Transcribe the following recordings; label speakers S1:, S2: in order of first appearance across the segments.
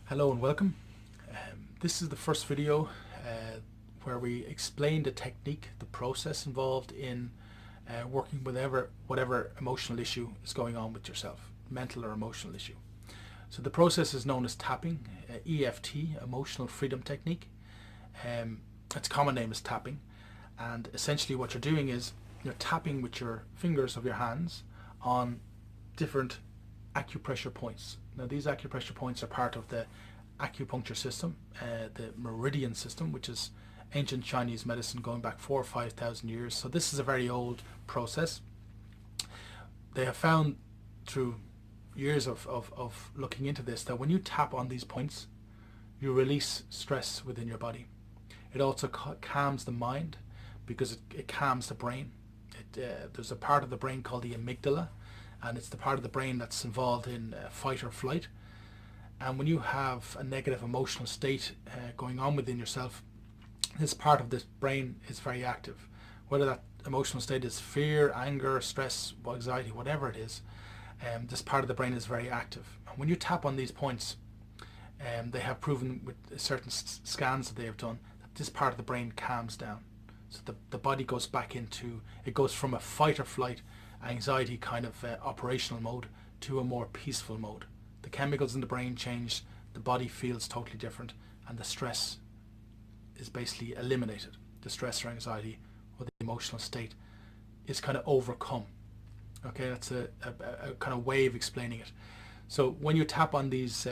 S1: Hello and welcome. This is the first video where we explain the technique, the process involved in working with whatever emotional issue is going on with yourself, mental or emotional issue. So the process is known as tapping, EFT, Emotional Freedom Technique. Its common name is tapping, and essentially what you're doing is you're tapping with your fingers of your hands on different acupressure points. Now these acupressure points are part of the acupuncture system, the meridian system, which is ancient Chinese medicine going back 4,000 or 5,000 years. So this is a very old process. They have found through years of looking into this that when you tap on these points, you release stress within your body. It also calms the mind because it calms the brain. There's a part of the brain called the amygdala, and it's the part of the brain that's involved in fight or flight. And when you have a negative emotional state going on within yourself, this part of the brain is very active. Whether that emotional state is fear, anger, stress, anxiety, whatever it is, this part of the brain is very active. And when you tap on these points, they have proven with certain scans that they have done that this part of the brain calms down. So the body goes back into, it goes from a fight or flight, anxiety kind of operational mode to a more peaceful mode. The chemicals in the brain change, the body feels totally different, and the stress is basically eliminated. The stress or anxiety or the emotional state is kind of overcome. Okay, that's a kind of way of explaining it. So when you tap on these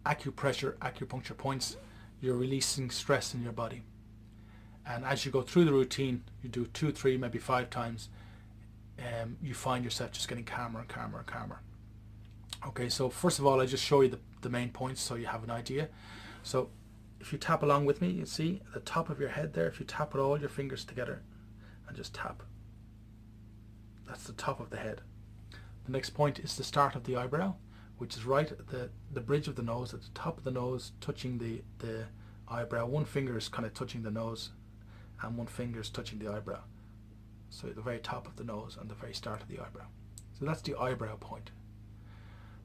S1: acupuncture points, you're releasing stress in your body. And as you go through the routine, you do 2, 3, maybe 5 times, you find yourself just getting calmer and calmer and calmer. Okay, so first of all, I just show you the main points so you have an idea. So if you tap along with me, you see at the top of your head there, if you tap with all your fingers together and just tap, that's the top of the head. The next point is the start of the eyebrow, which is right at the bridge of the nose, at the top of the nose, touching the eyebrow. One finger is kind of touching the nose and one finger is touching the eyebrow. So at the very top of the nose and the very start of the eyebrow. So that's the eyebrow point.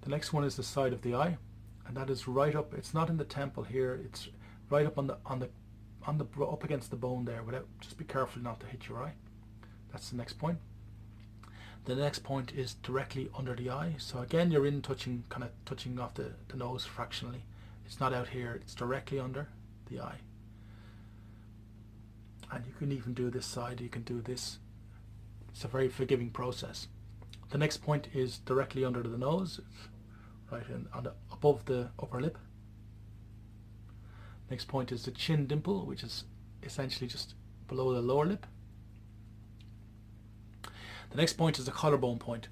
S1: The next one is the side of the eye, and that is right up. It's not in the temple here. It's right up on the up against the bone there. Just be careful not to hit your eye. That's the next point. The next point is directly under the eye. So again, you're kind of touching off the nose fractionally. It's not out here. It's directly under the eye. And you can even do this side. You can do this. It's a very forgiving process. The next point is directly under the nose, right above the upper lip. Next point is the chin dimple, which is essentially just below the lower lip. The next point is the collarbone point.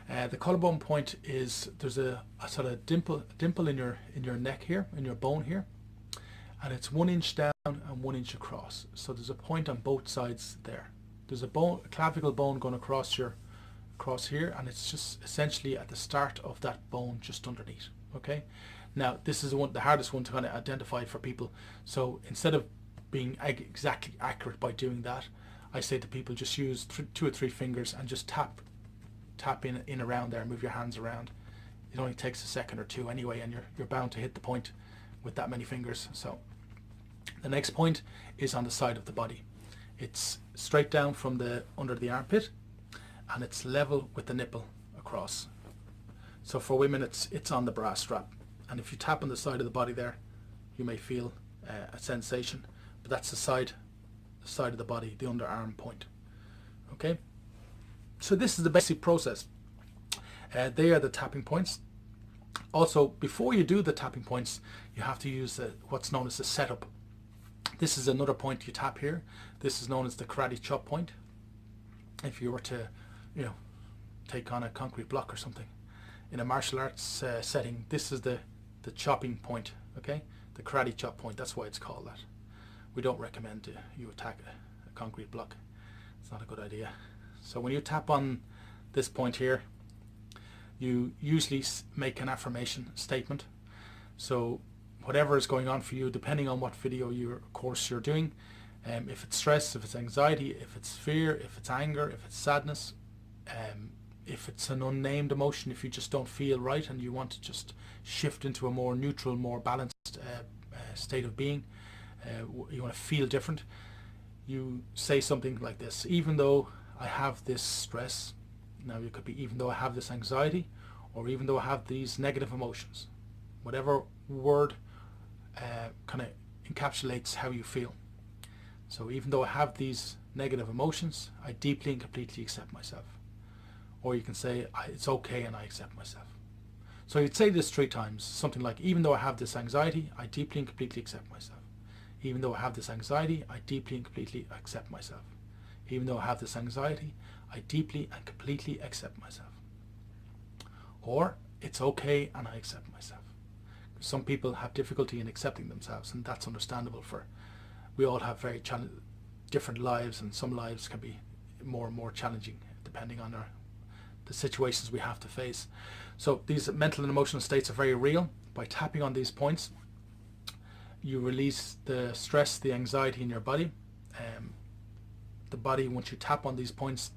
S1: The collarbone point is there's a sort of dimple in your neck here, in your bone here, and it's 1 inch down and 1 inch across. So there's a point on both sides there. There's a clavicle bone going across here, and it's just essentially at the start of that bone just underneath. Okay, now this is the hardest one to kind of identify for people. So instead of being exactly accurate by doing that, I say to people just use 2 or 3 fingers and just tap in around there, move your hands around. It only takes a second or 2 anyway, and you're bound to hit the point with that many fingers. So the next point is on the side of the body. It's straight down from under the armpit, and it's level with the nipple across. So for women, it's on the bra strap, and if you tap on the side of the body there, you may feel a sensation, but that's the side of the body, the underarm point. Okay, so this is the basic process. They are the tapping points. Also, before you do the tapping points, you have to use what's known as the setup. This is another point you tap here. This is known as the karate chop point. If you were to, take on a concrete block or something in a martial arts setting, this is the chopping point. Okay, the karate chop point. That's why it's called that. We don't recommend you attack a concrete block. It's not a good idea. So when you tap on this point here, you usually make an affirmation statement. So whatever is going on for you, depending on what video course you're doing, if it's stress, if it's anxiety, if it's fear, if it's anger, if it's sadness, if it's an unnamed emotion, if you just don't feel right and you want to just shift into a more neutral, more balanced state of being, you want to feel different, you say something like this: even though I have this stress, now it could be even though I have this anxiety, or even though I have these negative emotions, whatever word kind of encapsulates how you feel. So even though I have these negative emotions, I deeply and completely accept myself. Or you can say, it's okay and I accept myself. So you'd say this 3 times, something like, even though I have this anxiety, I deeply and completely accept myself. Even though I have this anxiety, I deeply and completely accept myself. Even though I have this anxiety, I deeply and completely accept myself. Or, it's okay and I accept myself. Some people have difficulty in accepting themselves, and that's understandable. We all have very different lives, and some lives can be more and more challenging depending on the situations we have to face. So these mental and emotional states are very real. By tapping on these points, you release the stress, the anxiety in your body. The body, once you tap on these points,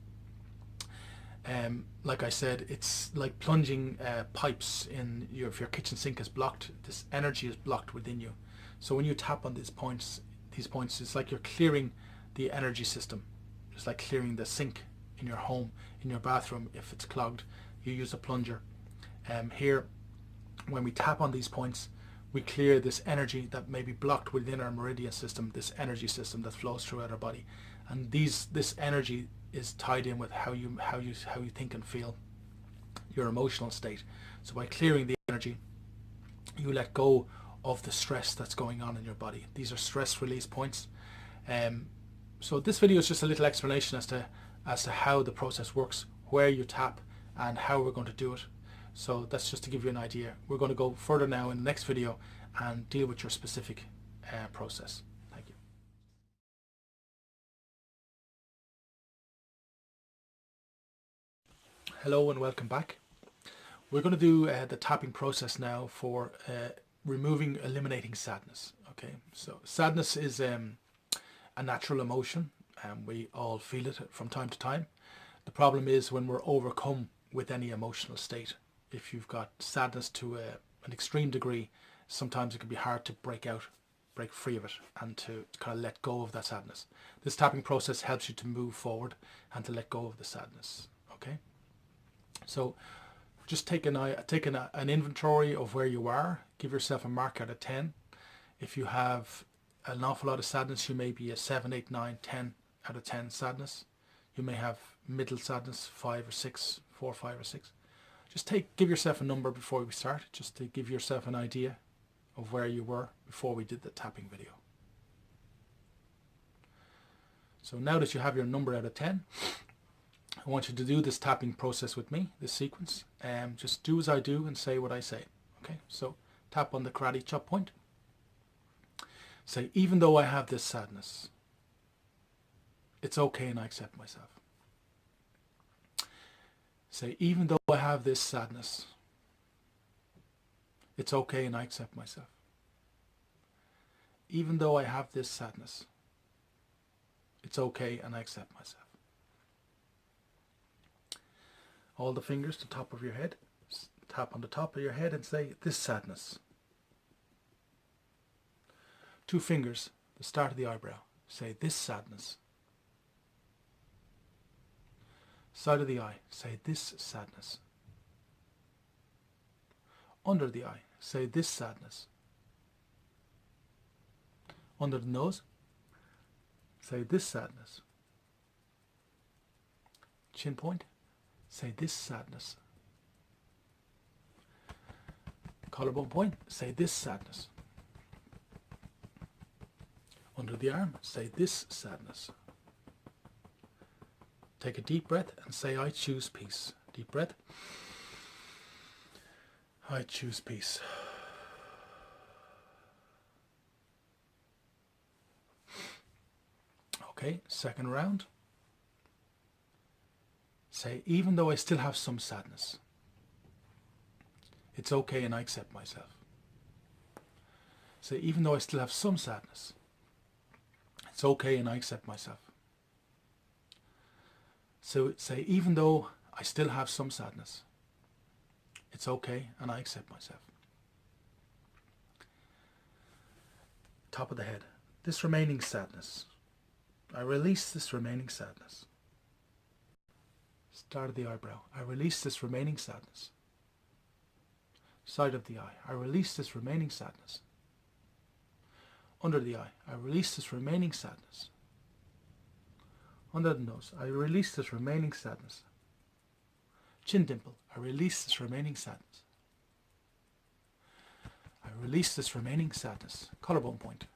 S1: like I said, it's like plunging pipes in if your kitchen sink is blocked, this energy is blocked within you. So when you tap on these points, it's like you're clearing the energy system. It's like clearing the sink in your home, in your bathroom. If it's clogged, you use a plunger. Here, when we tap on these points, we clear this energy that may be blocked within our meridian system, this energy system that flows throughout our body. And this energy is tied in with how you think and feel, your emotional state. So by clearing the energy, you let go of the stress that's going on in your body. These are stress release points. So this video is just a little explanation as to how the process works, where you tap, and how we're going to do it. So that's just to give you an idea. We're going to go further now in the next video and deal with your specific process. Thank you. Hello and welcome back. We're going to do the tapping process now for eliminating sadness. Okay, so sadness is a natural emotion, and we all feel it from time to time. The problem is when we're overcome with any emotional state. If you've got sadness to an extreme degree, sometimes it can be hard to break free of it, and to kind of let go of that sadness. This tapping process helps you to move forward and to let go of the sadness. Okay, so just take an inventory of where you are. Give yourself a mark out of 10. If you have an awful lot of sadness, you may be a 7, 8, 9, 10 out of 10 sadness. You may have middle sadness, 5 or 6, 4, 5 or 6. Just give yourself a number before we start, just to give yourself an idea of where you were before we did the tapping video. So now that you have your number out of 10, I want you to do this tapping process with me, this sequence. Just do as I do and say what I say. Okay, so tap on the karate chop point. Say, even though I have this sadness, it's okay and I accept myself. Say, even though I have this sadness, it's okay and I accept myself. Even though I have this sadness, it's okay and I accept myself. All the fingers to the top of your head. Tap on the top of your head and say, this sadness. 2 fingers, the start of the eyebrow. Say, this sadness. Side of the eye, say, this sadness. Under the eye, say, this sadness. Under the nose, say, this sadness. Chin point, say, this sadness. Collarbone point, say, this sadness. Under the arm, say, this sadness. Take a deep breath and say, I choose peace. Deep breath. I choose peace. Okay, second round. Say, even though I still have some sadness, it's okay and I accept myself. Say, even though I still have some sadness, it's okay and I accept myself. So say, even though I still have some sadness. It's okay, and I accept myself. Top of the head. This remaining sadness. I release this remaining sadness. Start of the eyebrow. I release this remaining sadness. Side of the eye. I release this remaining sadness. Under the eye. I release this remaining sadness. Under the nose. I release this remaining sadness. Chin dimple. I release this remaining sadness. I release this remaining sadness. Collarbone point.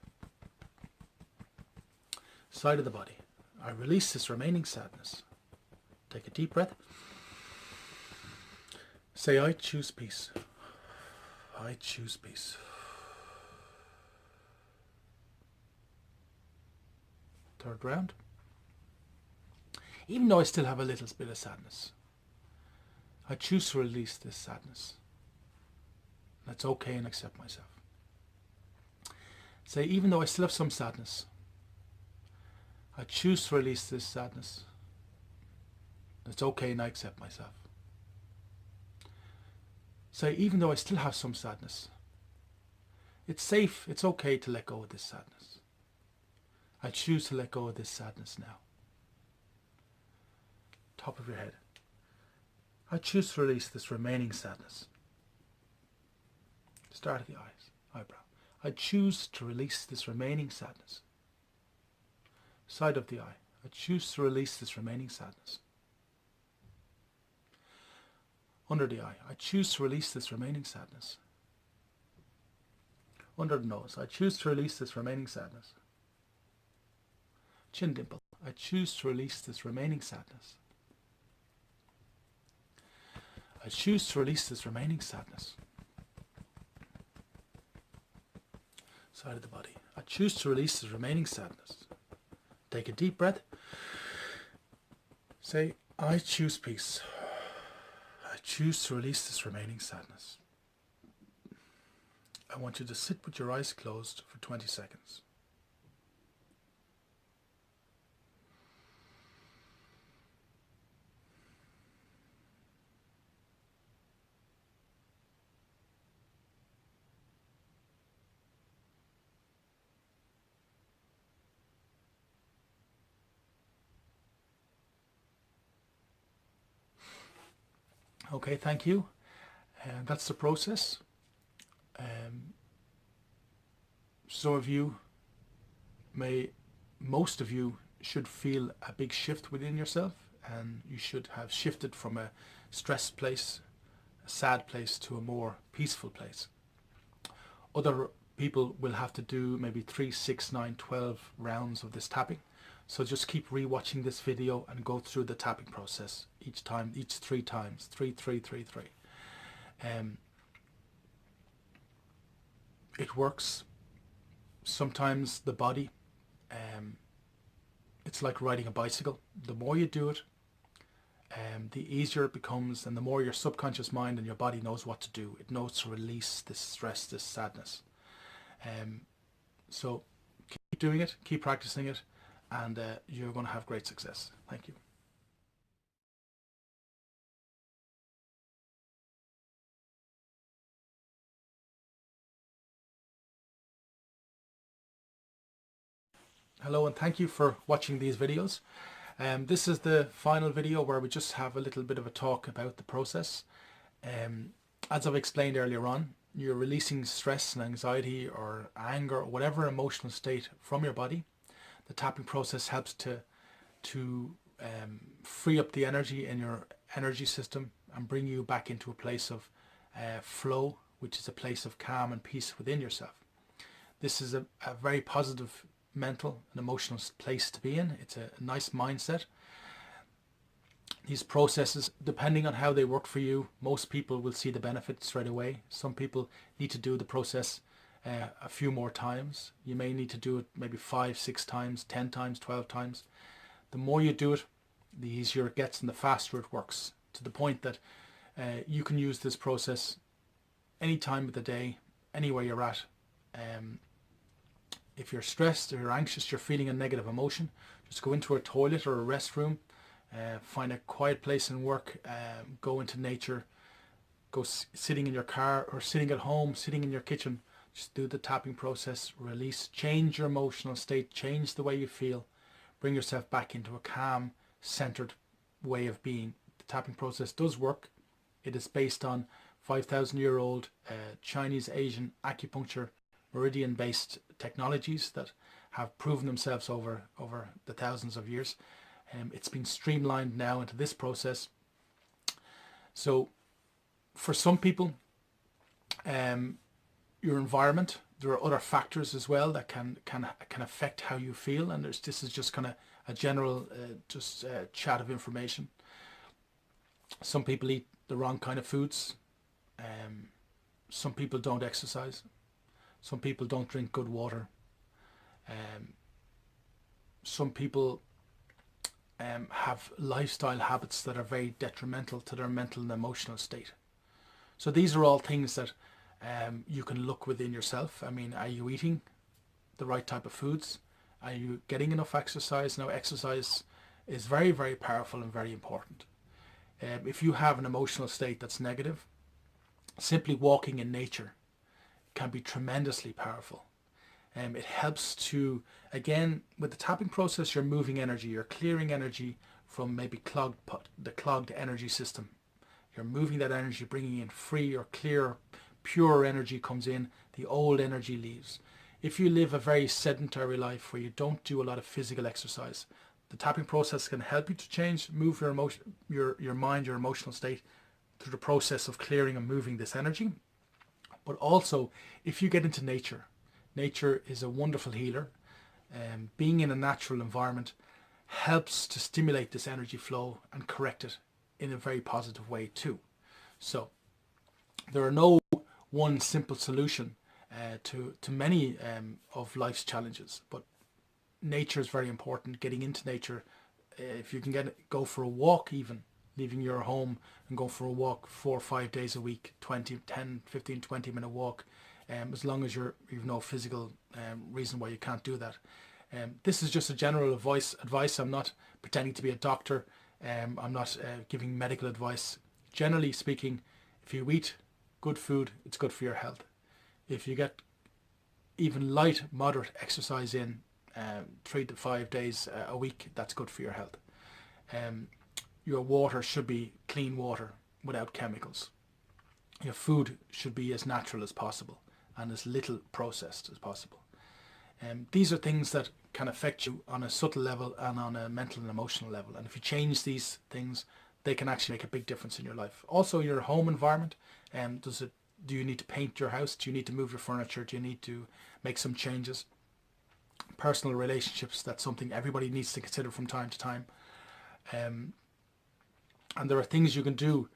S1: Side of the body. I release this remaining sadness. Take a deep breath. Say, I choose peace. I choose peace. Third round. Even though I still have a little bit of sadness, I choose to release this sadness. That's okay, and accept myself. Say, even though I still have some sadness, I choose to release this sadness. It's okay, and I accept myself. Say, even though I still have some sadness, it's safe, it's okay to let go of this sadness. I choose to let go of this sadness now. Top of your head. I choose to release this remaining sadness. Start of the eyes, eyebrow. I choose to release this remaining sadness. Side of the eye. I choose to release this remaining sadness. Under the eye. I choose to release this remaining sadness. Under the nose. I choose to release this remaining sadness. Chin dimple. I choose to release this remaining sadness. I choose to release this remaining sadness. Side of the body. I choose to release this remaining sadness. Take a deep breath. Say, I choose peace. I choose to release this remaining sadness. I want you to sit with your eyes closed for 20 seconds. Okay, thank you. And that's the process. Some of you most of you should feel a big shift within yourself, and you should have shifted from a stressed place, a sad place, to a more peaceful place. Other people will have to do maybe 3, 6, 9, 12 rounds of this tapping. So just keep rewatching this video and go through the tapping process each 3 times. 3, 3, 3, 3. It works. Sometimes the body, it's like riding a bicycle. The more you do it, the easier it becomes, and the more your subconscious mind and your body knows what to do. It knows to release this stress, this sadness. So keep doing it, keep practicing it, and you're going to have great success. Thank you. Hello, and thank you for watching these videos. This is the final video where we just have a little bit of a talk about the process. As I've explained earlier on, you're releasing stress and anxiety or anger or whatever emotional state from your body. The tapping process helps to free up the energy in your energy system and bring you back into a place of flow, which is a place of calm and peace within yourself. This is a very positive mental and emotional place to be in. It's a nice mindset. These processes, depending on how they work for you, most people will see the benefit straight away. Some people need to do the process a few more times. You may need to do it maybe 5, 6 times, 10 times, 12 times. The more you do it, the easier it gets and the faster it works, to the point that you can use this process any time of the day, anywhere you're at. If you're stressed or you're anxious, you're feeling a negative emotion, just go into a toilet or a restroom, Find a quiet place and work. Go into nature. Go sitting in your car or sitting at home, sitting in your kitchen. Just do the tapping process. Release. Change your emotional state. Change the way you feel. Bring yourself back into a calm, centered way of being. The tapping process does work. It is based on 5,000-year-old Chinese Asian acupuncture meridian based technologies that have proven themselves over the thousands of years. It's been streamlined now into this process. So for some people, your environment, there are other factors as well that can affect how you feel, and this is just kind of a general chat of information. Some people eat the wrong kind of foods. Some people don't exercise. Some people don't drink good water. Some people have lifestyle habits that are very detrimental to their mental and emotional state. So these are all things that you can look within yourself. I mean, are you eating the right type of foods? Are you getting enough exercise? Now, exercise is very, very powerful and very important. If you have an emotional state that's negative, simply walking in nature can be tremendously powerful. It helps to, again, with the tapping process, you're moving energy, you're clearing energy from maybe the clogged energy system. You're moving that energy, bringing in free or clear, pure energy comes in, the old energy leaves. If you live a very sedentary life where you don't do a lot of physical exercise, the tapping process can help you to move your emotion, your mind, your emotional state through the process of clearing and moving this energy. But also, if you get into nature, nature is a wonderful healer. Being in a natural environment helps to stimulate this energy flow and correct it in a very positive way too. So there are no one simple solution to many of life's challenges, but nature is very important. Getting into nature, if you can go for a walk, even leaving your home and go for a walk 4 or 5 days a week, 10, 15, 20 minute walk, as long as you've no physical reason why you can't do that. This is just a general advice. I'm not pretending to be a doctor. I'm not giving medical advice. Generally speaking, if you eat good food, it's good for your health. If you get even light, moderate exercise in 3 to 5 days a week, that's good for your health. Your water should be clean water without chemicals. Your food should be as natural as possible and as little processed as possible. These are things that can affect you on a subtle level and on a mental and emotional level. And if you change these things, they can actually make a big difference in your life. Also, your home environment. Do you need to paint your house? Do you need to move your furniture? Do you need to make some changes? Personal relationships, that's something everybody needs to consider from time to time. And there are things you can do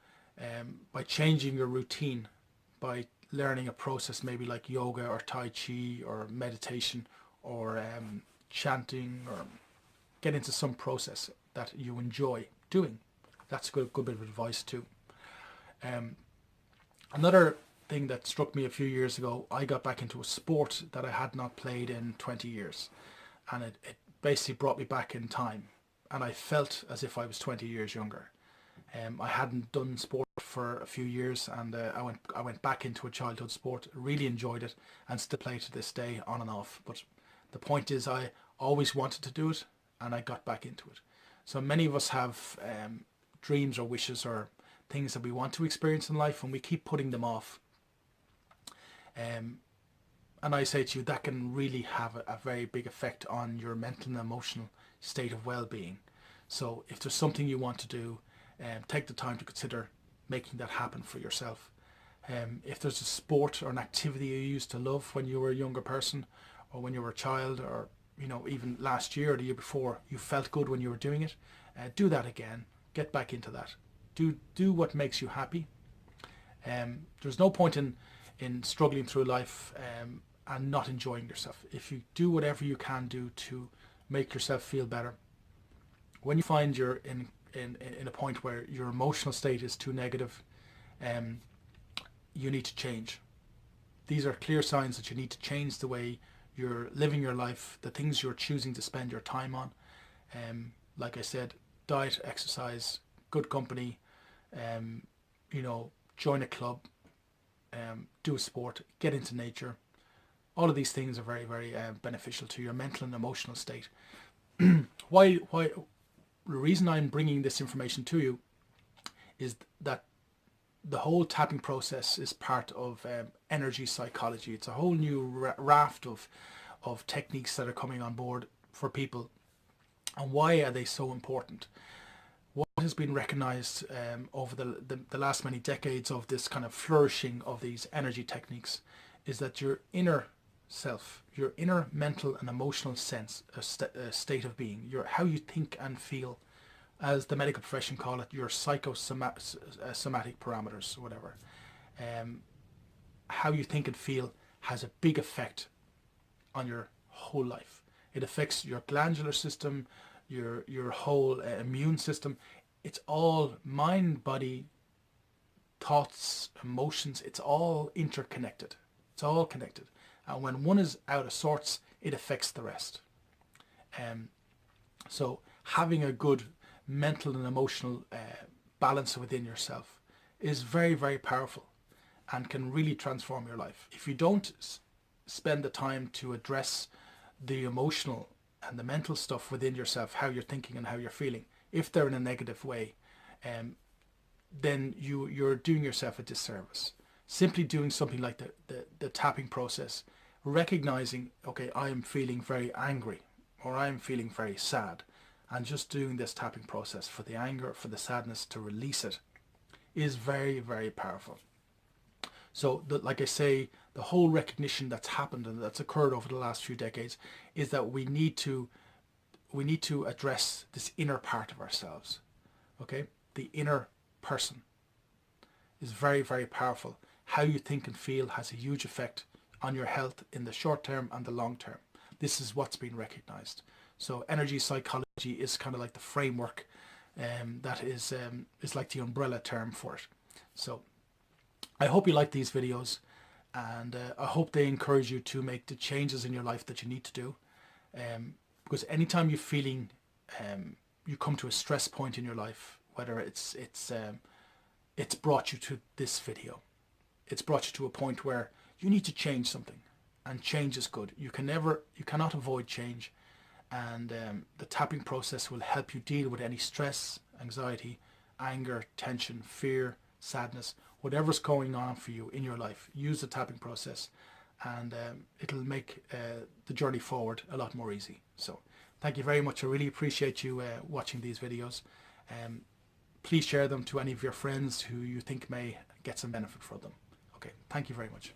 S1: by changing your routine, by learning a process maybe like yoga or Tai Chi or meditation or chanting, or get into some process that you enjoy doing. That's a good bit of advice too. Another thing that struck me a few years ago, I got back into a sport that I had not played in 20 years. And it basically brought me back in time. And I felt as if I was 20 years younger. I hadn't done sport for a few years, and I went back into a childhood sport, really enjoyed it, and still play to this day on and off. But the point is, I always wanted to do it, and I got back into it. So many of us have dreams or wishes or things that we want to experience in life, and we keep putting them off. And I say to you, that can really have a very big effect on your mental and emotional state of well-being. So if there's something you want to do, take the time to consider making that happen for yourself. If there's a sport or an activity you used to love when you were a younger person, or when you were a child, or even last year or the year before, you felt good when you were doing it, do that again. Get back into that. Do what makes you happy. There's no point in struggling through life and not enjoying yourself. If you do whatever you can do to make yourself feel better, when you find you're in a point where your emotional state is too negative, you need to change. These are clear signs that you need to change the way you're living your life, the things you're choosing to spend your time on. Like I said, diet, exercise, good company, you know, join a club, do a sport, get into nature. All of these things are very, very beneficial to your mental and emotional state. Why? The reason I'm bringing this information to you is that the whole tapping process is part of energy psychology. It's a whole new raft of techniques that are coming on board for people. And why are they so important? What has been recognized over the last many decades of this kind of flourishing of these energy techniques is that your inner self, your inner mental and emotional state of being, your how you think and feel, as the medical profession call it, your psychosomatic parameters, whatever. How you think and feel has a big effect on your whole life. It affects your glandular system, your whole immune system. It's all mind, body, thoughts, emotions. It's all interconnected. It's all connected. And when one is out of sorts, it affects the rest. So having a good mental and emotional balance within yourself is very, very powerful and can really transform your life. If you don't spend the time to address the emotional and the mental stuff within yourself, how you're thinking and how you're feeling, if they're in a negative way, then you're doing yourself a disservice. Simply doing something like the tapping process, recognizing, okay, I am feeling very angry or I am feeling very sad, and just doing this tapping process for the anger, for the sadness, to release it, is very, very powerful. So like I say, the whole recognition that's happened and that's occurred over the last few decades is that we need to address this inner part of ourselves. Okay? The inner person is very, very powerful. How you think and feel has a huge effect on your health in the short term and the long term. This is what's been recognized. So energy psychology is kind of like the framework that is like the umbrella term for it. So I hope you like these videos, and I hope they encourage you to make the changes in your life that you need to do. Because anytime you're feeling, you come to a stress point in your life, whether it's brought you to this video, it's brought you to a point where you need to change something, and change is good. You cannot avoid change, and the tapping process will help you deal with any stress, anxiety, anger, tension, fear, sadness, whatever's going on for you in your life. Use the tapping process, and it'll make the journey forward a lot more easy. So thank you very much. I really appreciate you watching these videos. Please share them to any of your friends who you think may get some benefit from them. Okay, thank you very much.